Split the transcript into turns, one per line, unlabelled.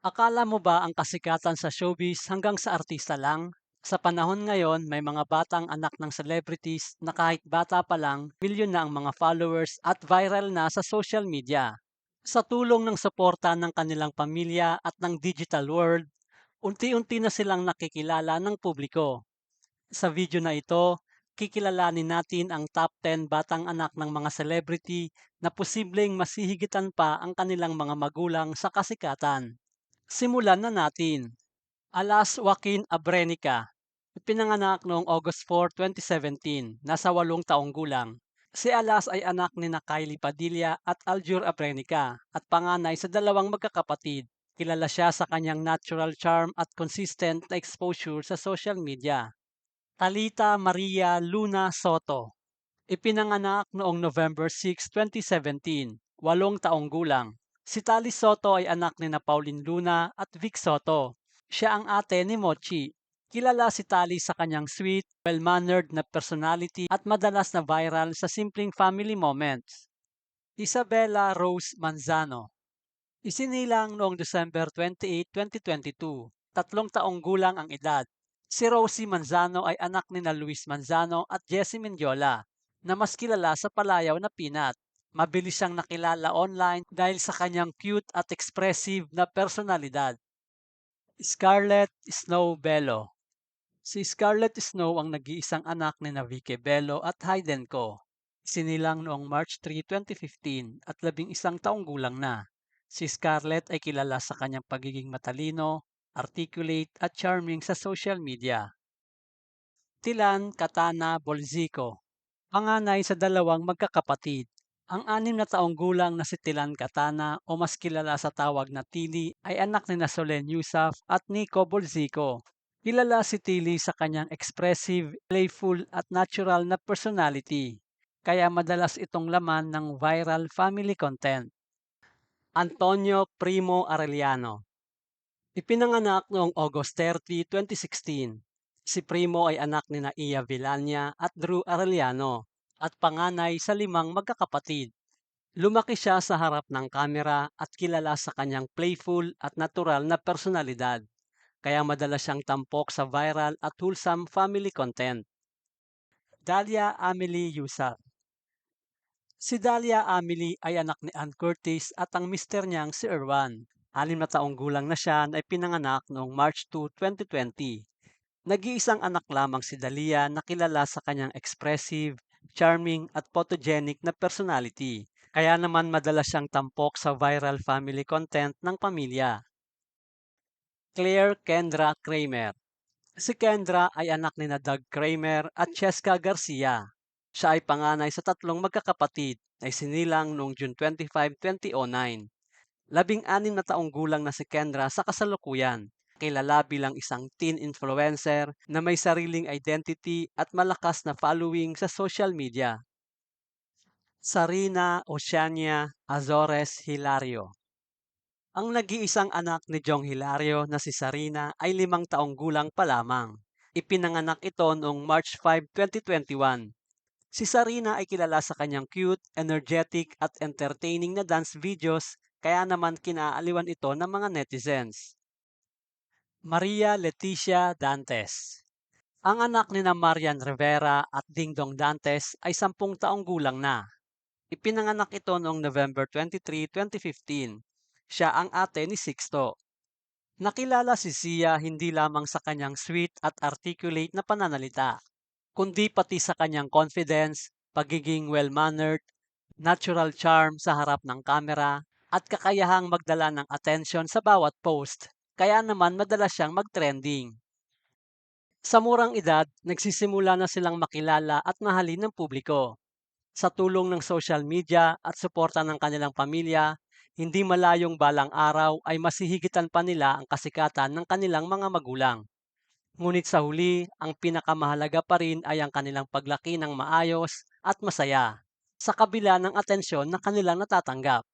Akala mo ba ang kasikatan sa showbiz hanggang sa artista lang? Sa panahon ngayon, may mga batang anak ng celebrities na kahit bata pa lang, milyon na ang mga followers at viral na sa social media. Sa tulong ng suporta ng kanilang pamilya at ng digital world, unti-unti na silang nakikilala ng publiko. Sa video na ito, kikilalanin natin ang top 10 batang anak ng mga celebrity na posibleng masihigitan pa ang kanilang mga magulang sa kasikatan. Simulan na natin. Alas Joaquin Abrenica. Ipinanganak noong August 4, 2017, nasa 8 taong gulang. Si Alas ay anak ni na Kylie Padilla at Aljur Abrenica at panganay sa dalawang magkakapatid. Kilala siya sa kanyang natural charm at consistent na exposure sa social media. Talita Maria Luna Soto. Ipinanganak noong November 6, 2017, 8 taong gulang. Si Tali Soto ay anak ni na Pauline Luna at Vic Soto. Siya ang ate ni Mochi. Kilala si Tali sa kanyang sweet, well-mannered na personality at madalas na viral sa simpleng family moments. Isabella Rose Manzano. Isinilang noong December 28, 2022. 3 taong gulang ang edad. Si Rosie Manzano ay anak ni na Luis Manzano at Jessie Mendiola, na mas kilala sa palayaw na Peanut. Mabilis siyang nakilala online dahil sa kanyang cute at expressive na personalidad. Scarlett Snow Bello. Si Scarlett Snow ang nag-iisang anak ni na Vicky Bello at Hayden Co. Sinilang noong March 3, 2015 at 11 taong gulang na. Si Scarlett ay kilala sa kanyang pagiging matalino, articulate at charming sa social media. Tilan Katana Bolzico. Panganay sa dalawang magkakapatid. Ang 6 na taong gulang na si Tilan Katana o mas kilala sa tawag na Tili ay anak ni na Solen Yusaf at Nico Bolzico. Kilala si Tili sa kanyang expressive, playful at natural na personality, kaya madalas itong laman ng viral family content. Antonio Primo Arellano. Ipinanganak noong August 30, 2016. Si Primo ay anak ni na Iya Villania at Drew Arellano at panganay sa 5 magkakapatid. Lumaki siya sa harap ng kamera at kilala sa kanyang playful at natural na personalidad, kaya madalas siyang tampok sa viral at wholesome family content. Dalia Amelie Yusaf. Si Dalia Amelie ay anak ni Ann Curtis at ang mister niyang si Erwan. 6 na taong gulang na siya na ipinanganak noong March 2, 2020. Nag-iisang anak lamang si Dalia na kilala sa kanyang expressive, charming at photogenic na personality. Kaya naman madalas siyang tampok sa viral family content ng pamilya. Claire Kendra Kramer. Si Kendra ay anak ni na Doug Kramer at Cheska Garcia. Siya ay panganay sa 3 magkakapatid na isinilang noong June 25, 2009. 16 na taong gulang na si Kendra sa kasalukuyan. Kilala bilang isang teen influencer na may sariling identity at malakas na following sa social media. Sarina Oceania Azores Hilario. Ang nag-iisang anak ni Jong Hilario na si Sarina ay 5 taong gulang pa lamang. Ipinanganak ito noong March 5, 2021. Si Sarina ay kilala sa kanyang cute, energetic at entertaining na dance videos, kaya naman kinaaliwan ito ng mga netizens. Maria Leticia Dantes. Ang anak ni na Marian Rivera at Dingdong Dantes ay 10 taong gulang na. Ipinanganak ito noong November 23, 2015. Siya ang ate ni Sixto. Nakilala si Sia hindi lamang sa kanyang sweet at articulate na pananalita, kundi pati sa kanyang confidence, pagiging well-mannered, natural charm sa harap ng kamera, at kakayahang magdala ng atensyon sa bawat post. Kaya naman madalas siyang mag-trending. Sa murang edad, nagsisimula na silang makilala at mahalin ng publiko. Sa tulong ng social media at suporta ng kanilang pamilya, hindi malayong balang araw ay masihigitan pa nila ang kasikatan ng kanilang mga magulang. Ngunit sa huli, ang pinakamahalaga pa rin ay ang kanilang paglaki ng maayos at masaya, sa kabila ng atensyon na kanilang natatanggap.